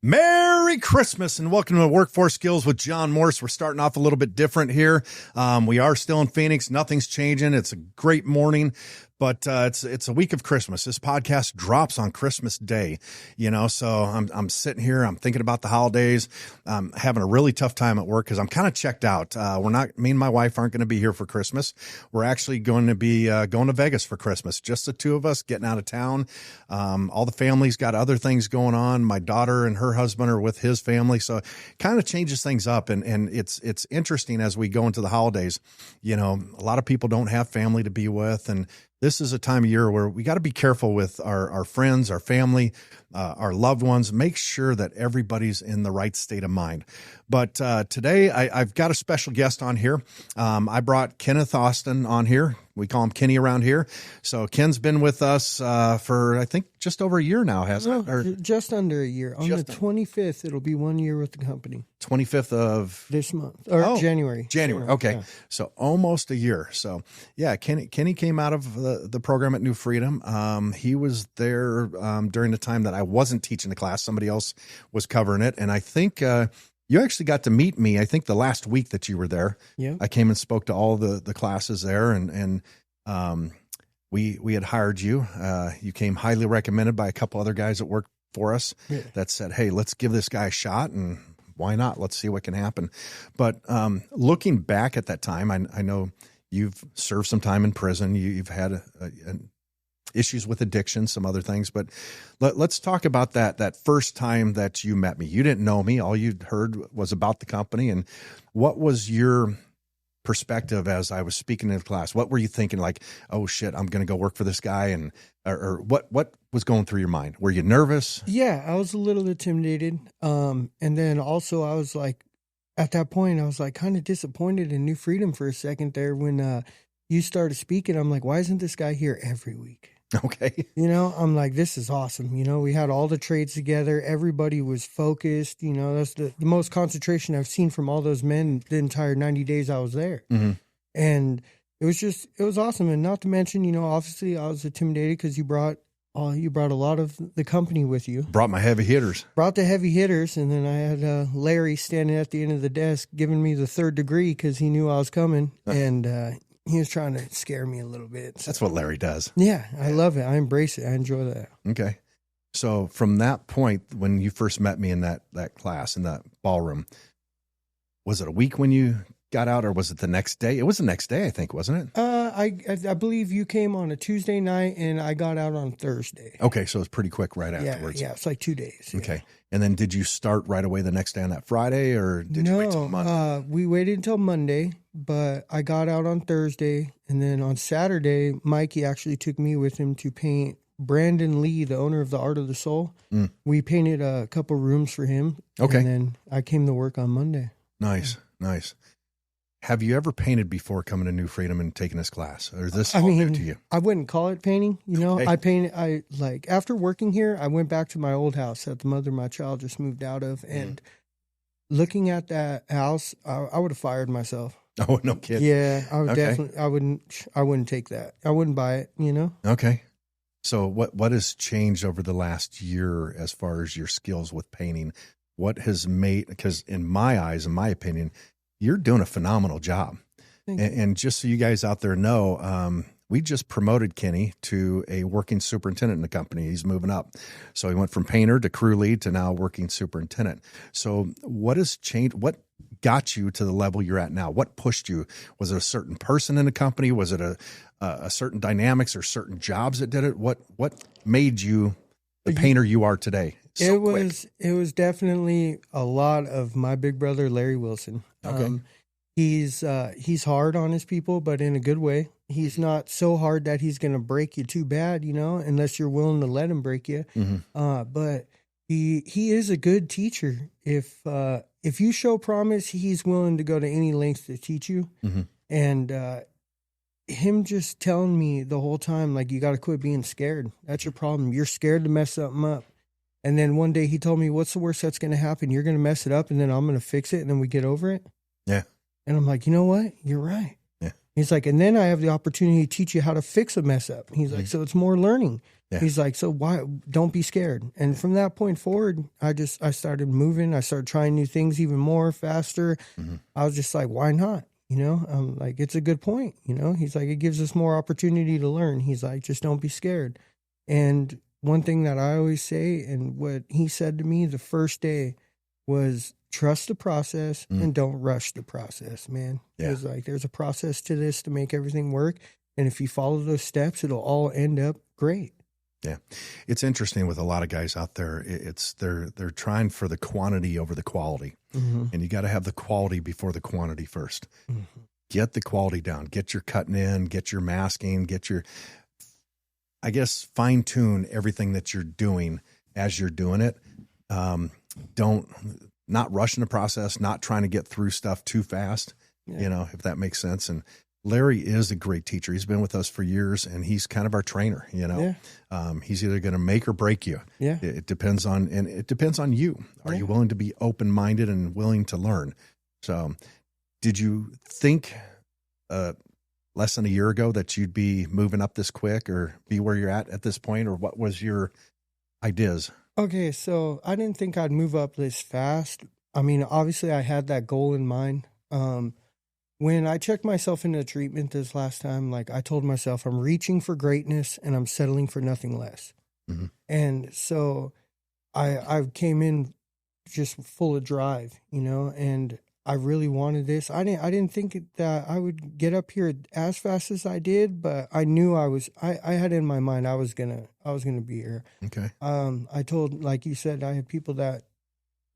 Merry Christmas and welcome to Workforce Skills with John Morse. We're starting off a little bit different here. We are still in Phoenix. Nothing's changing. It's a great morning, but it's a week of Christmas. This podcast drops on Christmas Day, so I'm sitting here. I'm thinking about the holidays. I'm having a really tough time at work because I'm kind of checked out. Me and my wife aren't going to be here for Christmas. We're actually going to be going to Vegas for Christmas. Just the two of us getting out of town. All the family's got other things going on. My daughter and her husband are with his family. So it kind of changes things up. And it's interesting as we go into the holidays. A lot of people don't have family to be with. And this is a time of year where we got to be careful with our friends, our family, our loved ones. Make sure that everybody's in the right state of mind. But today I've got a special guest on here. I brought Kenneth Austin on here. We call him Kenny around here. So Ken's been with us for, I think, just over a year now, hasn't it? Or just under a year. On the 25th, it'll be 1 year with the company. 25th of this month, or January. January. Okay. Yeah. So almost a year. So yeah, Kenny came out of the program at New Freedom. He was there during the time that I wasn't teaching the class. Somebody else was covering it. And I think you actually got to meet me, I think, the last week that you were there. Yeah. I came and spoke to all the classes there, and we had hired you. You came highly recommended by a couple other guys that worked for us that said, hey, let's give this guy a shot, and why not? Let's see what can happen. But looking back at that time, I know you've served some time in prison. You've had issues with addiction, some other things. But let's talk about that first time that you met me. You didn't know me. All you'd heard was about the company. And what was your perspective as I was speaking in the class? What were you thinking? Like, oh shit, I'm going to go work for this guy. And or what was going through your mind? Were you nervous? Yeah, I was a little intimidated. And then also I was like, at that point, I was like kind of disappointed in New Freedom for a second there when you started speaking. I'm like, why isn't this guy here every week? Okay. I'm like, this is awesome. We had all the trades together. Everybody was focused. That's the most concentration I've seen from all those men the entire 90 days I was there. Mm-hmm. And it was awesome. And not to mention, obviously I was intimidated because you brought a lot of the company with you. Brought my heavy hitters. Brought the heavy hitters. And then I had Larry standing at the end of the desk giving me the 3rd degree because he knew I was coming. And he was trying to scare me a little bit. So. That's what Larry does. Yeah, I love it. I embrace it. I enjoy that. Okay. So from that point, when you first met me in that class, in that ballroom, was it a week when you got out, or was it the next day? It was the next day, I think, wasn't it? I believe you came on a Tuesday night, and I got out on Thursday. Okay, so it was pretty quick right afterwards. Yeah, it's like 2 days. Yeah. Okay. And then did you start right away the next day on that Friday, or did you wait till Monday? We waited until Monday, but I got out on Thursday, and then on Saturday, Mikey actually took me with him to paint Brandon Lee, the owner of the Art of the Soul. We painted a couple rooms for him. Okay. And then I came to work on Monday. Nice. Have you ever painted before coming to New Freedom and taking this class? Or is this all new to you? I wouldn't call it painting. Okay. I after working here, I went back to my old house that the mother of my child just moved out of. And looking at that house, I would have fired myself. Oh, no kidding. Yeah, I would definitely, I wouldn't take that. I wouldn't buy it, Okay. So what has changed over the last year as far as your skills with painting? What has made, because in my eyes, in my opinion, you're doing a phenomenal job. And just so you guys out there know, we just promoted Kenny to a working superintendent in the company. He's moving up. So he went from painter to crew lead to now working superintendent. So what has changed? What got you to the level you're at now? What pushed you? Was it a certain person in the company? Was it a certain dynamics or certain jobs that did it? What made you the painter you are today? It was definitely a lot of my big brother, Larry Wilson. Okay. He's hard on his people, but in a good way. He's not so hard that he's going to break you too bad, unless you're willing to let him break you. Mm-hmm. But he is a good teacher. If you show promise, he's willing to go to any length to teach you. Mm-hmm. And him just telling me the whole time, like, you got to quit being scared. That's your problem. You're scared to mess something up. And then one day he told me, what's the worst that's going to happen? You're going to mess it up, and then I'm going to fix it, and then we get over it. Yeah. And I'm like, you know what? You're right. Yeah. He's like, and then I have the opportunity to teach you how to fix a mess up. He's like, so it's more learning. Yeah. He's like, so why don't be scared? And from that point forward, I started moving. I started trying new things even more faster. I was just like, why not? You know, like, it's a good point. You know, he's like, it gives us more opportunity to learn. He's like, just don't be scared. And one thing that I always say, and what he said to me the first day, was trust the process and don't rush the process, man. Yeah. It was like, there's a process to this to make everything work. And if you follow those steps, it'll all end up great. Yeah. It's interesting with a lot of guys out there. They're trying for the quantity over the quality. And you got to have the quality before the quantity first. Get the quality down, get your cutting in, get your masking, get your, I guess, fine tune everything that you're doing as you're doing it. Not rushing the process, not trying to get through stuff too fast, you know, if that makes sense. And Larry is a great teacher. He's been with us for years, and he's kind of our trainer, you know. He's either going to make or break you. It depends on you. Are you willing to be open-minded and willing to learn? So did you think less than a year ago that you'd be moving up this quick or be where you're at this point, or what was your ideas? Okay, so I didn't think I'd move up this fast. I mean, obviously I had that goal in mind. When I checked myself into treatment this last time, like, I told myself I'm reaching for greatness and I'm settling for nothing less. And so I came in just full of drive, you know, and I really wanted this. I didn't think that I would get up here as fast as I did, but I knew I had in my mind I was gonna be here. Okay. I told, like you said, I had people that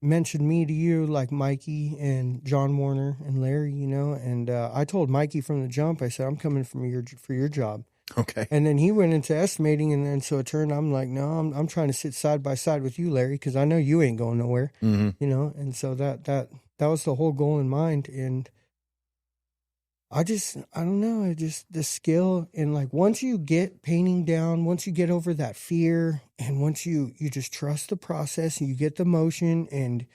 mentioned me to you, like Mikey and John Warner and Larry, you know, and I told Mikey from the jump, I said, I'm coming for your job. Okay. And then he went into estimating, and then so it turned, I'm like, no, I'm trying to sit side by side with you, Larry, because I know you ain't going nowhere, you know, and so that was the whole goal in mind. And I don't know, the skill, and like, once you get painting down, once you get over that fear, and once you just trust the process and you get the motion and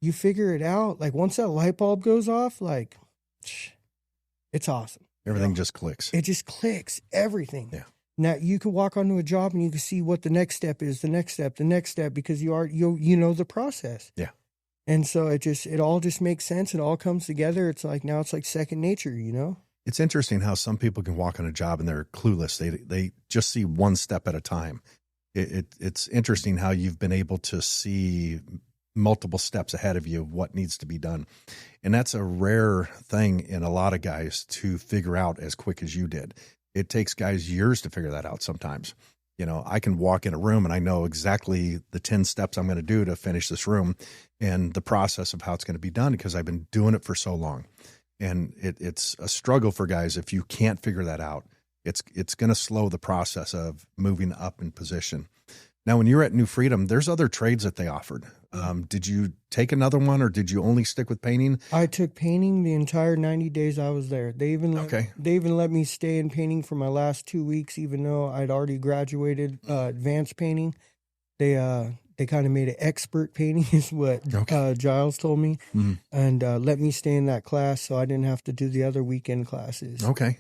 you figure it out, like, once that light bulb goes off, like, it's awesome. Everything just clicks. It just clicks, everything. Yeah. Now you could walk onto a job and you can see what the next step is, the next step, because you know the process. Yeah. And so it all just makes sense. It all comes together. It's like, now it's like second nature, you know? It's interesting how some people can walk on a job and they're clueless. They just see one step at a time. It's interesting how you've been able to see multiple steps ahead of you of what needs to be done. And that's a rare thing in a lot of guys to figure out as quick as you did. It takes guys years to figure that out sometimes. You know, I can walk in a room and I know exactly the 10 steps I'm going to do to finish this room and the process of how it's going to be done because I've been doing it for so long. And it's a struggle for guys if you can't figure that out. It's going to slow the process of moving up in position. Now, when you were at New Freedom, there's other trades that they offered. Did you take another one, or did you only stick with painting? I took painting the entire 90 days I was there. They even let me stay in painting for my last 2 weeks, even though I'd already graduated advanced painting. They kind of made it expert painting is what Giles told me, and let me stay in that class so I didn't have to do the other weekend classes. Okay.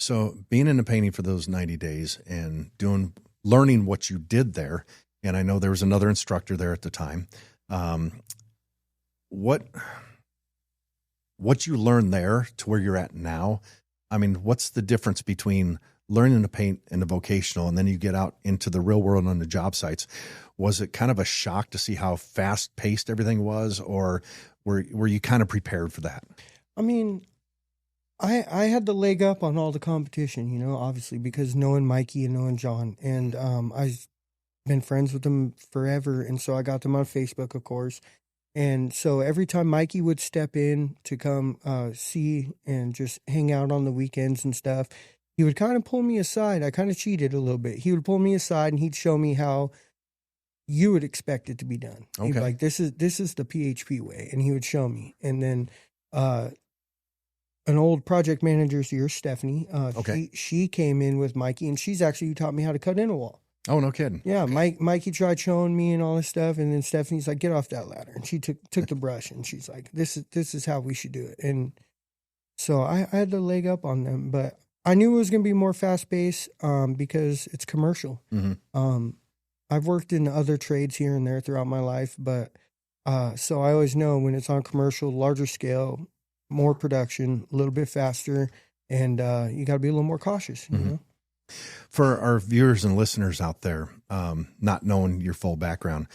So being in the painting for those 90 days and learning what you did there, and I know there was another instructor there at the time. What you learned there to where you're at now, I mean, what's the difference between learning to paint in the vocational and then you get out into the real world on the job sites? Was it kind of a shock to see how fast paced everything was, or were you kind of prepared for that? I mean, I had the leg up on all the competition, you know, obviously, because knowing Mikey and knowing John, and I've been friends with them forever, and so I got them on Facebook, of course. And so every time Mikey would step in to come see and just hang out on the weekends and stuff, he would kind of pull me aside. I kind of cheated a little bit. He would pull me aside and he'd show me how you would expect it to be done. He'd be like, this is the PHP way, and he would show me. And then an old project manager here, Stephanie, she came in with Mikey, and she's actually taught me how to cut in a wall. Oh, no kidding. Yeah, Mikey tried showing me and all this stuff, and then Stephanie's like, get off that ladder. And she took the brush, and she's like, this is how we should do it. And So I had the leg up on them, but I knew it was going to be more fast paced because it's commercial. I've worked in other trades here and there throughout my life, but so I always know when it's on commercial, larger scale, more production, a little bit faster, and you got to be a little more cautious, you know? For our viewers and listeners out there, not knowing your full background,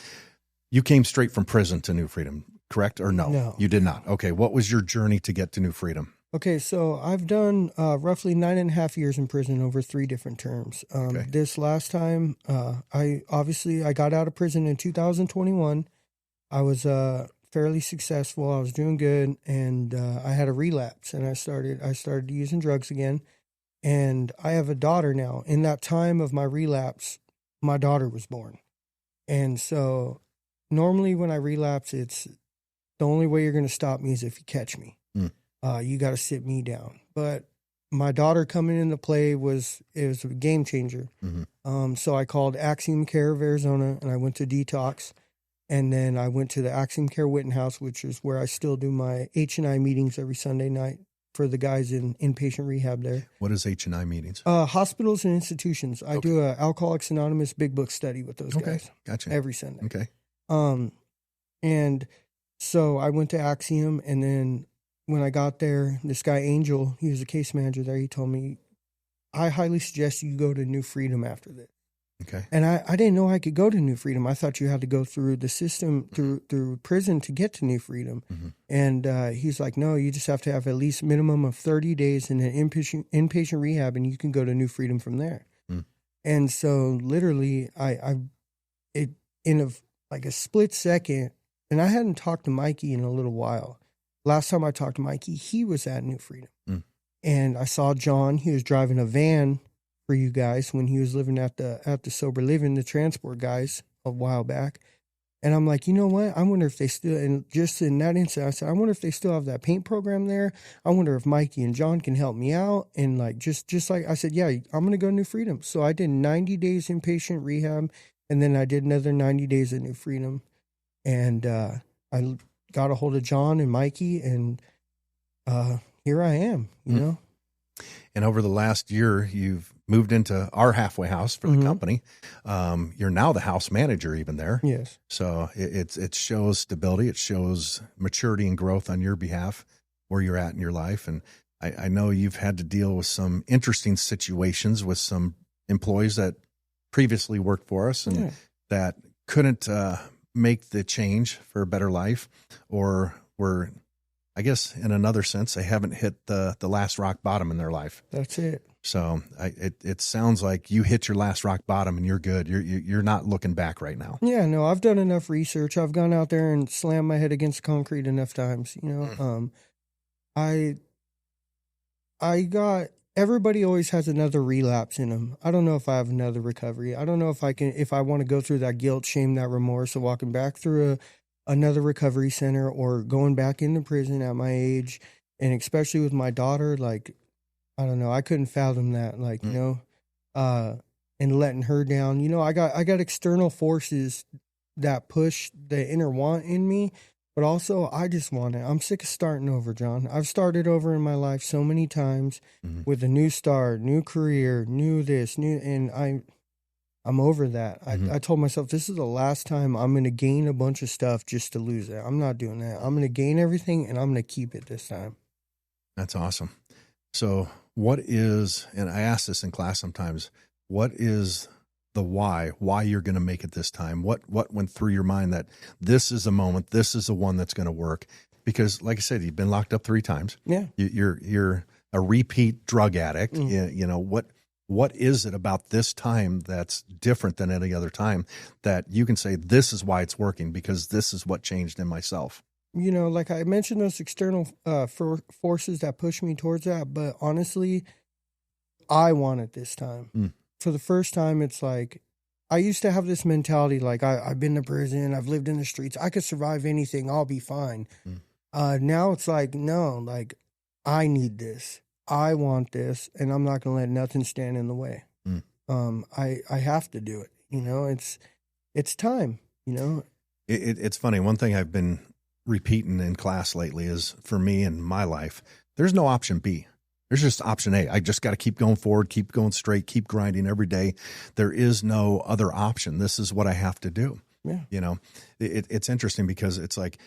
you came straight from prison to New Freedom, correct? Or no? No. You did not. Okay. What was your journey to get to New Freedom? Okay, so I've done roughly 9.5 years in prison over 3 different terms. This last time, I got out of prison in 2021. I was fairly successful. I was doing good, and I had a relapse, and I started using drugs again. And I have a daughter now. In that time of my relapse, my daughter was born, and so normally when I relapse, it's the only way you're going to stop me is if you catch me. You got to sit me down. But my daughter coming into play was a game changer. So I called Axiom Care of Arizona, and I went to detox. And then I went to the Axiom Care Wittenhouse, which is where I still do my H&I meetings every Sunday night for the guys in inpatient rehab there. What is H&I meetings? Hospitals and institutions. I do a Alcoholics Anonymous big book study with those guys. Gotcha. Every Sunday. Okay. And so I went to Axiom, and then when I got there, this guy, Angel, he was a case manager there. He told me, I highly suggest you go to New Freedom after this. Okay. And I didn't know I could go to New Freedom. I thought you had to go through the system, through prison to get to New Freedom. And he's like, no, you just have to have at least minimum of 30 days in an inpatient rehab, and you can go to New Freedom from there. And so literally, in a split second, and I hadn't talked to Mikey in a little while. Last time I talked to Mikey, he was at New Freedom. And I saw John. He was driving a van for you guys when he was living at the Sober Living, the transport guys, a while back. And I'm like, you know what? I wonder if they still, and just in that instant, I said, I wonder if they still have that paint program there. I wonder if Mikey and John can help me out. And like, just like I said, yeah, I'm going to go to New Freedom. So I did 90 days inpatient rehab, and then I did another 90 days at New Freedom. And I got a hold of John and Mikey, and here I am, you know. And over the last year, you've moved into our halfway house for the company. You're now the house manager even there. Yes. So it shows stability. It shows maturity and growth on your behalf, where you're at in your life. And I know you've had to deal with some interesting situations with some employees that previously worked for us and that couldn't make the change for a better life, or were, I guess, in another sense, they haven't hit the last rock bottom in their life. That's it. So it sounds like you hit your last rock bottom and you're good. You're not looking back right now. Yeah, no, I've done enough research. I've gone out there and slammed my head against concrete enough times. You know, everybody always has another relapse in them. I don't know if I have another recovery. I don't know if I want to go through that guilt, shame, that remorse of walking back through another recovery center or going back into prison at my age. And especially with my daughter, like, I don't know, I couldn't fathom that, like, you know, and letting her down. You know, I got external forces that push the inner want in me, but also I just want it. I'm sick of starting over, John. I've started over in my life so many times with a new start, new career, and I'm over that. I told myself this is the last time I'm going to gain a bunch of stuff just to lose it. I'm not doing that. I'm going to gain everything, and I'm going to keep it this time. That's awesome. So what is, and I ask this in class sometimes, what is the why you're going to make it this time? What went through your mind that this is the moment, this is the one that's going to work? Because like I said, you've been locked up 3 times. Yeah. You're a repeat drug addict. You know, what is it about this time that's different than any other time that you can say, this is why it's working, because this is what changed in myself? You know, like I mentioned, those external forces that push me towards that. But honestly, I want it this time. For the first time, it's like, I used to have this mentality, like I've been to prison, I've lived in the streets, I could survive anything, I'll be fine. Now it's like, no, like I need this. I want this, and I'm not going to let nothing stand in the way. I have to do it. You know, it's time, you know. It's funny. One thing I've been repeating in class lately is, for me in my life, there's no option B. There's just option A. I just got to keep going forward, keep going straight, keep grinding every day. There is no other option. This is what I have to do. Yeah. You know, it's interesting because it's like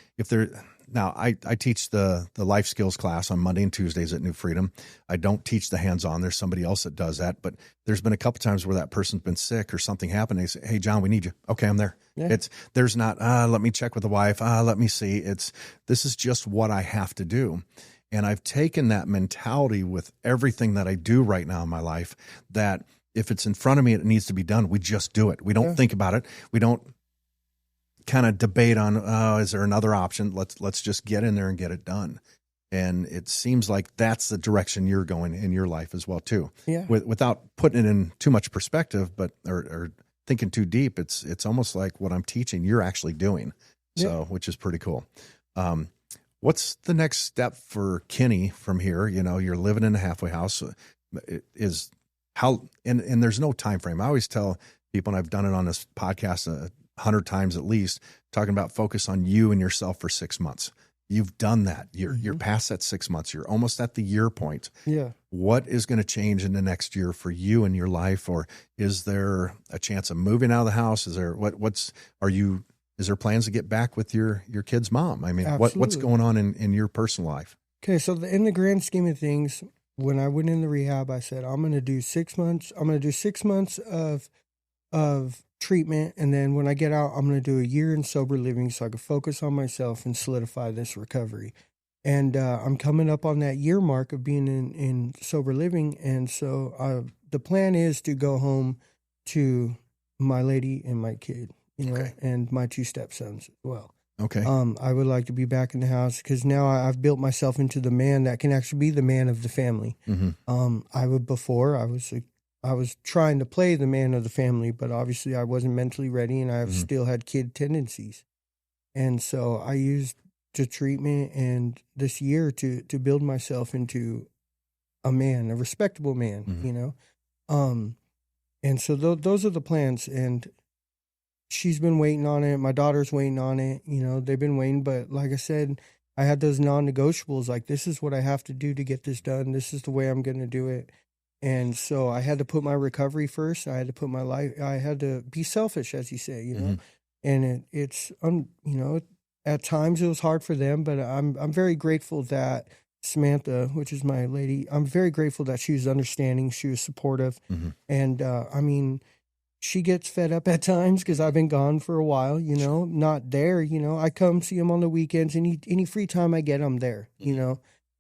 now I teach the life skills class on Monday and Tuesdays at New Freedom. I don't teach the hands-on. There's somebody else that does that, but there's been a couple times where that person's been sick or something happened. They say, "Hey, John, we need you." Okay, I'm there. Yeah. There's not, let me check with the wife. Let me see. This is just what I have to do. And I've taken that mentality with everything that I do right now in my life, that if it's in front of me, it needs to be done. We just do it. We don't think about it. We don't kind of debate on, is there another option? Let's just get in there and get it done. And it seems like that's the direction you're going in your life as well too. Yeah. Without putting it in too much perspective, or thinking too deep, it's almost like what I'm teaching, you're actually doing. So, which is pretty cool. What's the next step for Kenny from here? You know, you're living in a halfway house. Is how, and there's no time frame. I always tell people, and I've done it on this podcast 100 times at least, talking about focus on you and yourself for 6 months. You've done that. You're past that 6 months. You're almost at the year point. Yeah. What is going to change in the next year for you in your life? Or is there a chance of moving out of the house? Is there is there plans to get back with your kid's mom? I mean, what's going on in your personal life? Okay. So in the grand scheme of things, when I went in the rehab, I said, I'm going to do 6 months. I'm going to do 6 months of treatment. And then when I get out, I'm going to do a year in sober living so I can focus on myself and solidify this recovery. And I'm coming up on that year mark of being in sober living. And so the plan is to go home to my lady and my kid, and my 2 stepsons as well. Okay. I would like to be back in the house because now I've built myself into the man that can actually be the man of the family. Mm-hmm. I was trying to play the man of the family, but obviously I wasn't mentally ready, and I still had kid tendencies. And so I used the treatment and this year to build myself into a man, a respectable man, And so those are the plans. And she's been waiting on it. My daughter's waiting on it. They've been waiting. But like I said, I had those non-negotiables. Like, this is what I have to do to get this done. This is the way I'm going to do it. And so I had to put my recovery first. I had to put my life. I had to be selfish, as you say. And it's at times it was hard for them. But I'm very grateful that Samantha, which is my lady, I'm very grateful that she was understanding. She was supportive. Mm-hmm. And she gets fed up at times because I've been gone for a while, not there, I come see them on the weekends, and any free time I get, I'm there,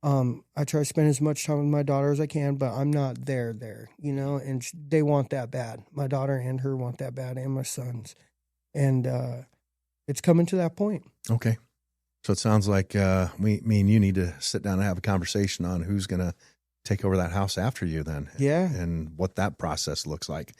I try to spend as much time with my daughter as I can, but I'm not there, and they want that bad. My daughter and her want that bad, and my sons. And it's coming to that point. Okay. So it sounds like me and you need to sit down and have a conversation on who's going to take over that house after you then. Yeah. And what that process looks like.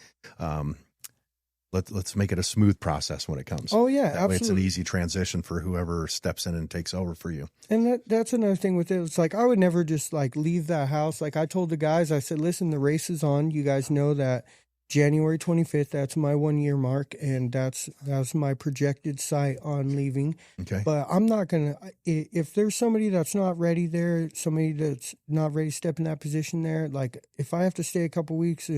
Let's make it a smooth process when it comes. Oh yeah, that absolutely. Way it's an easy transition for whoever steps in and takes over for you. And that's another thing with it. It's like I would never just leave that house. Like I told the guys, I said, listen, the race is on. You guys know that January 25th, that's my 1 year mark, and that's my projected site on leaving. Okay. But I'm not gonna. If there's somebody that's not ready there, somebody that's not ready to step in that position there, like if I have to stay a couple weeks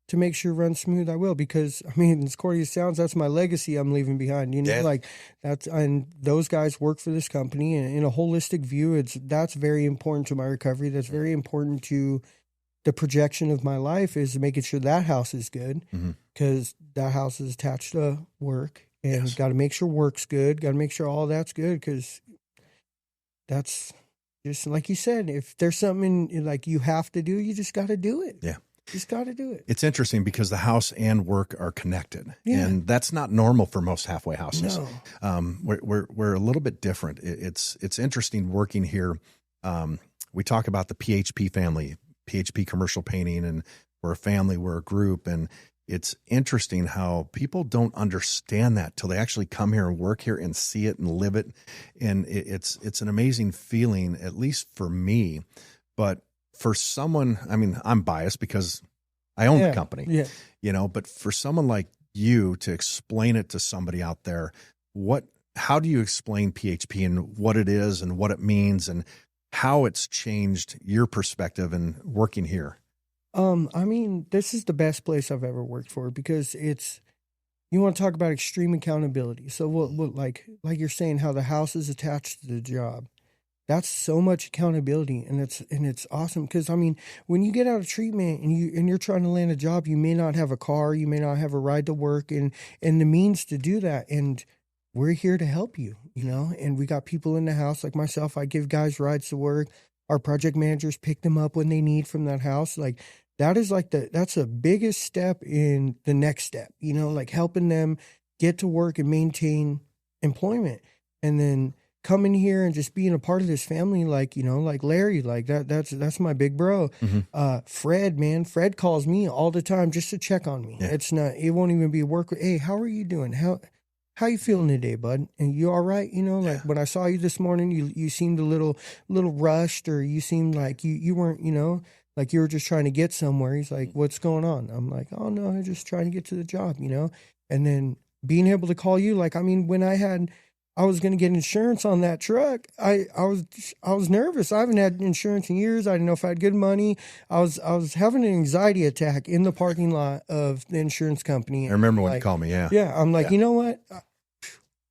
to make sure it runs smooth, I will, because as corny as it sounds, that's my legacy I'm leaving behind. And those guys work for this company, and in a holistic view, that's very important to my recovery. That's very important to the projection of my life, is making sure that house is good, because that house is attached to work, and got to make sure work's good. Got to make sure all that's good, because that's just like you said. If there's something you have to do, you just got to do it. Yeah. Just got to do it. It's interesting because the house and work are connected, and that's not normal for most halfway houses. No. We're a little bit different. It's interesting working here. We talk about the PHP family, PHP Commercial Painting, and we're a family, we're a group, and it's interesting how people don't understand that till they actually come here and work here and see it and live it, and it's an amazing feeling, at least for me, but. For someone, I'm biased because I own the company, but for someone like you to explain it to somebody out there, how do you explain PHP and what it is and what it means and how it's changed your perspective in working here? I mean, this is the best place I've ever worked for because you want to talk about extreme accountability. So what like you're saying, how the house is attached to the job. That's so much accountability, and it's awesome because I mean, when you get out of treatment and you're trying to land a job, you may not have a car, you may not have a ride to work, and the means to do that, and we're here to help you, And we got people in the house like myself. I give guys rides to work. Our project managers pick them up when they need from that house. Like that is that's the biggest step in the next step, like helping them get to work and maintain employment, and then coming here and just being a part of this family, like Larry, like that's my big bro. Fred, man, Fred calls me all the time just to check on me. Yeah. It won't even be work. Hey, how are you doing? How you feeling today, bud? And you all right? Like when I saw you this morning, you seemed a little rushed, or you seemed like you weren't, like you were just trying to get somewhere. He's like, what's going on? I'm like, oh no, I'm just trying to get to the job, And then being able to call you, like, I mean, when I was going to get insurance on that truck, I was nervous. I haven't had insurance in years. I didn't know if I had good money. I was having an anxiety attack in the parking lot of the insurance company. I remember when you called me. Yeah. Yeah. I'm like, you know what?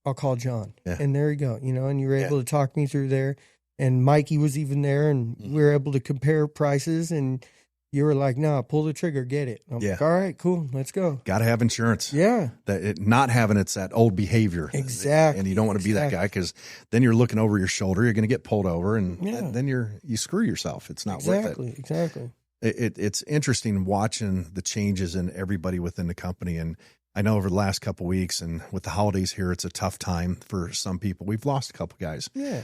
I'll call John. Yeah. And there you go. And you were able to talk me through there. And Mikey was even there, and we were able to compare prices, and you were like, no, pull the trigger, get it. I'm like, all right, cool, let's go. Got to have insurance. Yeah. Not having it's that old behavior. Exactly. And you don't want to be that guy, because then you're looking over your shoulder, you're going to get pulled over, and then you screw yourself. It's not worth it. Exactly. It's interesting watching the changes in everybody within the company. And I know over the last couple of weeks and with the holidays here, it's a tough time for some people. We've lost a couple guys. Yeah.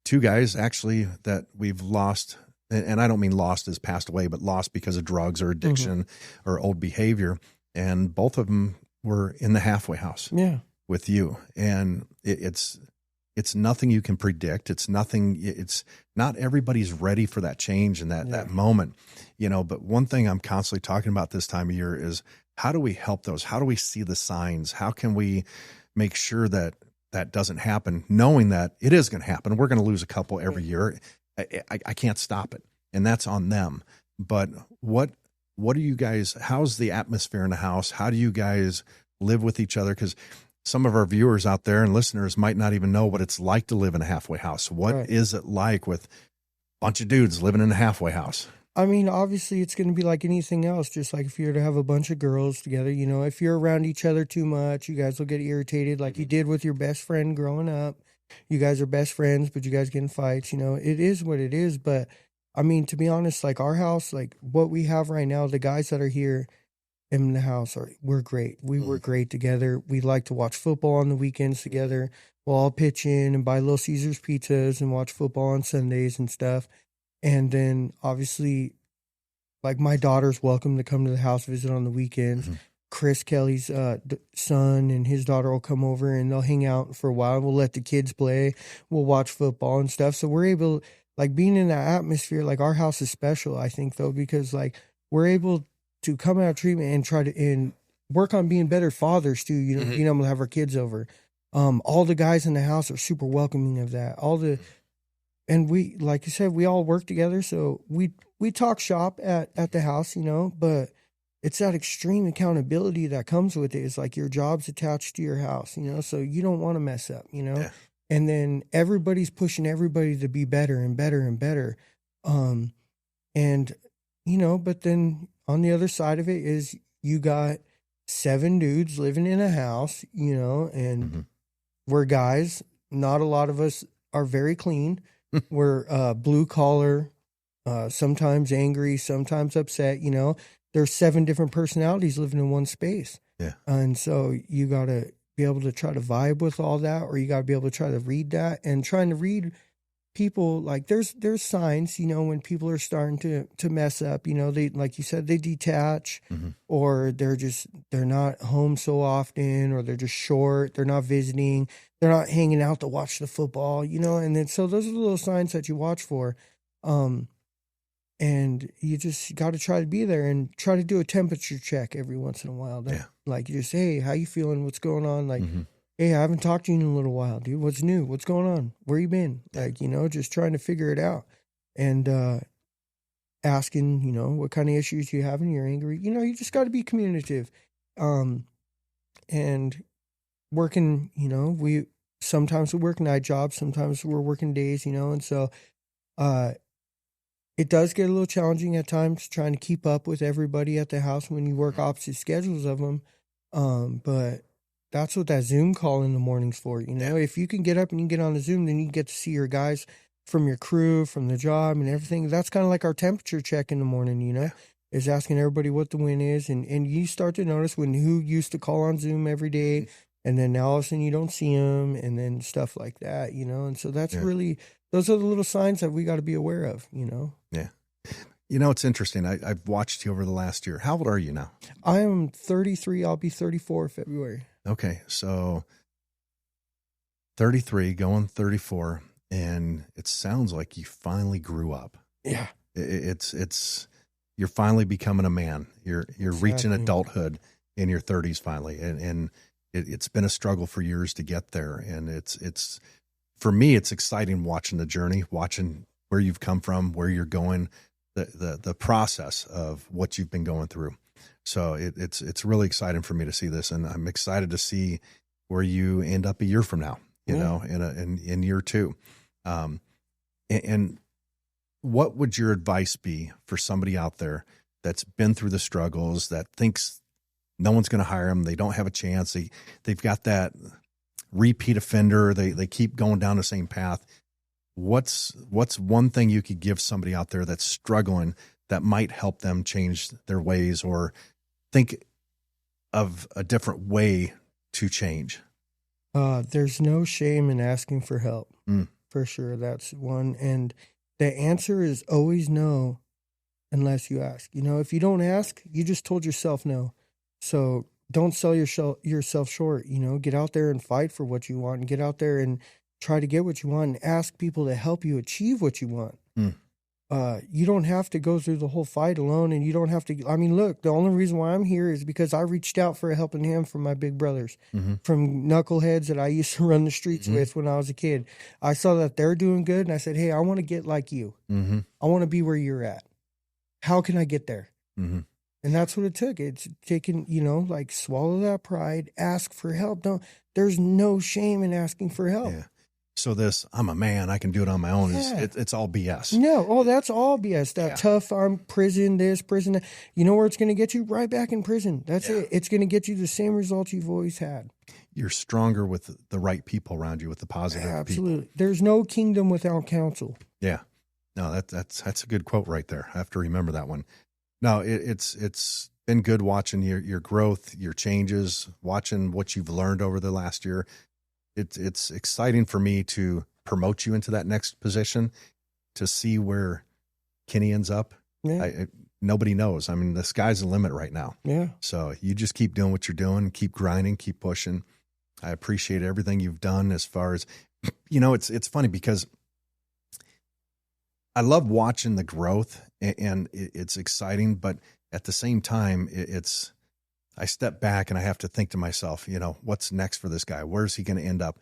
2 guys actually that we've lost. And I don't mean lost as passed away, but lost because of drugs or addiction or old behavior. And both of them were in the halfway house with you. And it's nothing you can predict. It's not everybody's ready for that change and that moment, but one thing I'm constantly talking about this time of year is, how do we help those? How do we see the signs? How can we make sure that doesn't happen, knowing that it is going to happen? We're going to lose a couple every year. I can't stop it, and that's on them. But what do you guys, how's the atmosphere in the house? How do you guys live with each other? Because some of our viewers out there and listeners might not even know what it's like to live in a halfway house. What is it like with a bunch of dudes living in a halfway house? I mean, obviously it's going to be like anything else, just like if you were to have a bunch of girls together, if you're around each other too much, you guys will get irritated like you did with your best friend growing up. You guys are best friends, but you guys get in fights, it is what it is. But I mean, to be honest, like our house, like what we have right now, the guys that are here in the house we're great. We work great together. We like to watch football on the weekends together. We'll all pitch in and buy Little Caesars pizzas and watch football on Sundays and stuff. And then obviously, like my daughter's welcome to come to the house, visit on the weekends. Chris Kelly's son and his daughter will come over and they'll hang out for a while. We'll let the kids play. We'll watch football and stuff. So we're able, like being in that atmosphere, like our house is special, I think, though, because like we're able to come out of treatment and try to work on being better fathers too, being able to have our kids over. All the guys in the house are super welcoming of that. And we, like you said, we all work together. So we talk shop at the house, but it's that extreme accountability that comes with it. It's like your job's attached to your house, so you don't want to mess up, and then everybody's pushing everybody to be better and better and better. But then on the other side of it is you got 7 dudes living in a house, and we're guys. Not a lot of us are very clean. We're blue collar, sometimes angry, sometimes upset, There's 7 different personalities living in one space. Yeah. And so you got to be able to try to vibe with all that, or you got to be able to try to read that. And trying to read people, like there's signs, when people are starting to mess up, they, like you said, they detach, or they're not home so often, or they're just short, they're not visiting, they're not hanging out to watch the football, and then so those are the little signs that you watch for. And you just got to try to be there and try to do a temperature check every once in a while. Like you just, hey, how you feeling? What's going on? Like hey, I haven't talked to you in a little while, dude. What's new? What's going on? Where you been? Like, you know, just trying to figure it out. And asking, you know, what kind of issues you have and you're angry. You know, you just got to be communicative. And working, you know, sometimes we work night jobs, sometimes we're working days, you know, and so it does get a little challenging at times trying to keep up with everybody at the house when you work opposite schedules of them. But that's what that Zoom call in the morning's for. You know, if you can get up and you get on the Zoom, then you get to see your guys from your crew, from the job and everything. That's kind of like our temperature check in the morning, you know, is asking everybody what the win is. And you start to notice who used to call on Zoom every day. And then now all of a sudden you don't see them and then stuff like that, you know? And so that's really, those are the little signs that we got to be aware of, you know? Yeah. You know, it's interesting. I've watched you over the last year. How old are you now? I am 33. I'll be 34 February. Okay. So 33 going 34. And it sounds like you finally grew up. Yeah. You're finally becoming a man. You're reaching adulthood in your 30s finally. And it's been a struggle for years to get there. And it's for me, it's exciting watching the journey, watching where you've come from, where you're going, the process of what you've been going through. So it's really exciting for me to see this. And I'm excited to see where you end up a year from now, you know, in year two. And what would your advice be for somebody out there that's been through the struggles, that thinks no one's going to hire them, they don't have a chance, they've got that repeat offender, they keep going down the same path? What's one thing you could give somebody out there that's struggling that might help them change their ways or think of a different way to change? There's no shame in asking for help. For sure. That's one. And the answer is always no, unless you ask. You know, if you don't ask, you just told yourself no. So don't sell yourself short. You know, get out there and fight for what you want and get out there and try to get what you want and ask people to help you achieve what you want. You don't have to go through the whole fight alone, and you don't have to. I mean, look, the only reason why I'm here is because I reached out for a helping hand from my big brothers, from knuckleheads that I used to run the streets with when I was a kid. I saw that they're doing good, and I said, hey, I want to get like you. I want to be where you're at. How can I get there? And that's what it took. It's taken, you know, like swallow that pride, ask for help. There's no shame in asking for help. Yeah. So I'm a man, I can do it on my own. It's all BS. No, that's all BS. That tough, prison this, prison that. You know where it's going to get you? Right back in prison. That's it. It's going to get you the same results you've always had. You're stronger with the right people around you, with the positive people. Absolutely. There's no kingdom without counsel. Yeah. No, that's a good quote right there. I have to remember that one. No, it's been good watching your growth, your changes, watching what you've learned over the last year. It's exciting for me to promote you into that next position, to see where Kenny ends up. Yeah. Nobody knows. I mean, the sky's the limit right now. Yeah. So you just keep doing what you're doing, keep grinding, keep pushing. I appreciate everything you've done as far as, you know, it's funny because I love watching the growth and it's exciting, but at the same time, I step back and I have to think to myself, you know, what's next for this guy? Where's he going to end up?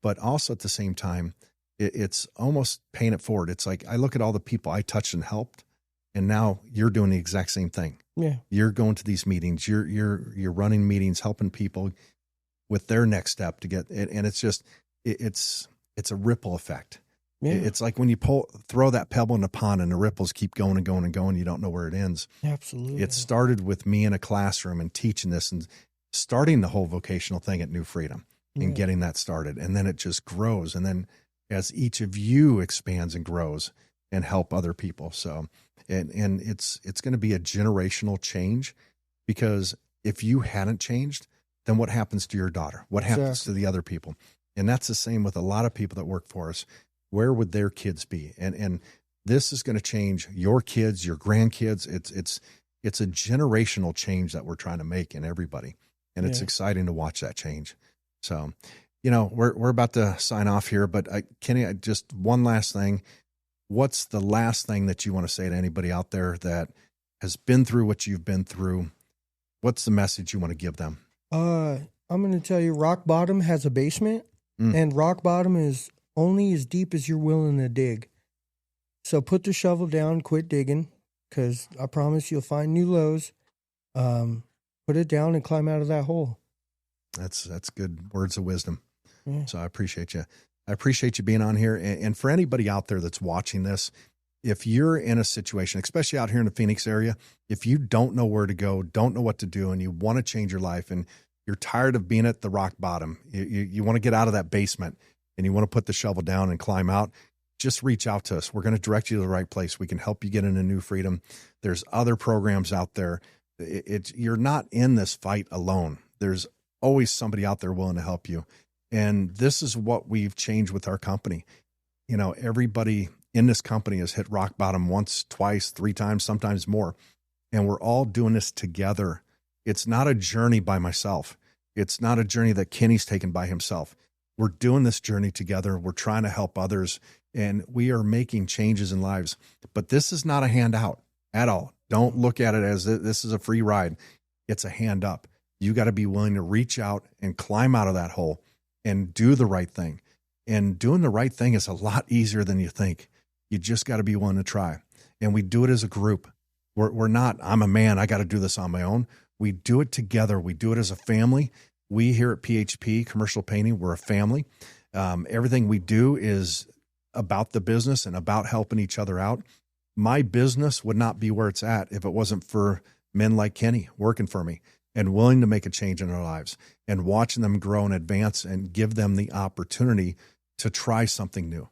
But also at the same time, it's almost paying it forward. It's like I look at all the people I touched and helped, and now you're doing the exact same thing. Yeah, you're going to these meetings. You're running meetings, helping people with their next step to get it. And it's just it's a ripple effect. Yeah. It's like when you throw that pebble in the pond and the ripples keep going and going and going. You don't know where it ends. Absolutely. It started with me in a classroom and teaching this and starting the whole vocational thing at New Freedom and getting that started. And then it just grows. And then as each of you expands and grows and help other people. So, and it's going to be a generational change, because if you hadn't changed, then what happens to your daughter? What happens to the other people? And that's the same with a lot of people that work for us. Where would their kids be? And this is going to change your kids, your grandkids. It's a generational change that we're trying to make in everybody. And it's exciting to watch that change. So, you know, we're about to sign off here, but Kenny, just one last thing. What's the last thing that you want to say to anybody out there that has been through what you've been through? What's the message you want to give them? I'm going to tell you, rock bottom has a basement, and rock bottom is only as deep as you're willing to dig. So put the shovel down, quit digging, because I promise you'll find new lows. Put it down and climb out of that hole. That's good words of wisdom. Yeah. So I appreciate you. I appreciate you being on here. And for anybody out there that's watching this, if you're in a situation, especially out here in the Phoenix area, if you don't know where to go, don't know what to do, and you want to change your life, and you're tired of being at the rock bottom, you want to get out of that basement, and you want to put the shovel down and climb out, just reach out to us. We're going to direct you to the right place. We can help you get into new freedom. There's other programs out there. You're not in this fight alone. There's always somebody out there willing to help you. And this is what we've changed with our company. You know, everybody in this company has hit rock bottom once, twice, 3 times, sometimes more. And we're all doing this together. It's not a journey by myself. It's not a journey that Kenny's taken by himself. We're doing this journey together. We're trying to help others, and we are making changes in lives. But this is not a handout at all. Don't look at it as this is a free ride. It's a hand up. You got to be willing to reach out and climb out of that hole and do the right thing. And doing the right thing is a lot easier than you think. You just got to be willing to try. And we do it as a group. We're not, I'm a man, I got to do this on my own. We do it together. We do it as a family. We here at PHP Commercial Painting, we're a family. Everything we do is about the business and about helping each other out. My business would not be where it's at if it wasn't for men like Kenny working for me and willing to make a change in their lives and watching them grow and advance and give them the opportunity to try something new.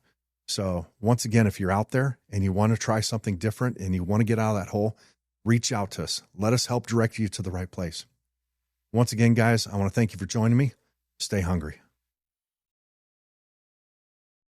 So once again, if you're out there and you want to try something different and you want to get out of that hole, reach out to us. Let us help direct you to the right place. Once again, guys, I want to thank you for joining me. Stay hungry.